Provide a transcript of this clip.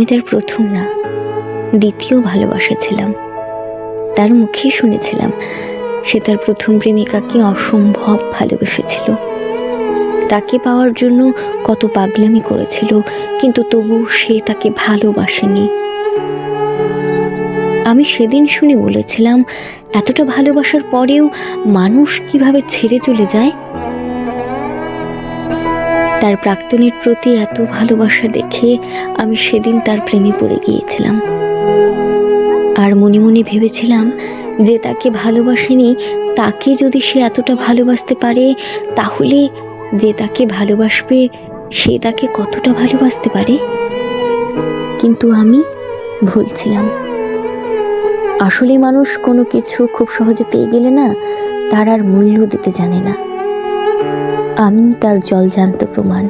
আমি তার প্রথম না, দ্বিতীয় ভালোবাসা ছিলাম। তার মুখেই শুনেছিলাম সে তার প্রথম প্রেমিকাকে অসম্ভব ভালোবেসেছিল। তাকে পাওয়ার জন্য কত পাগলামি করেছিল, কিন্তু তবু সে তাকে ভালোবাসেনি। আমি সেদিন শুনে বলেছিলাম, এতটা ভালোবাসার পরেও মানুষ কিভাবে ছেড়ে চলে যায়। তার প্রাক্তনের প্রতি এত ভালোবাসা দেখে আমি সেদিন তার প্রেমে পড়ে গিয়েছিলাম। আর মনে মনে ভেবেছিলাম, যে তাকে ভালোবাসেনি তাকে যদি সে এতটা ভালোবাসতে পারে, তাহলে যে তাকে ভালোবাসবে সে তাকে কতটা ভালোবাসতে পারে। কিন্তু আমি ভুল ছিলাম। আসলে মানুষ কোনো কিছু খুব সহজে পেয়ে গেলে না, তার আর মূল্য দিতে জানে না। আমি তার জলজান্ত প্রমাণ।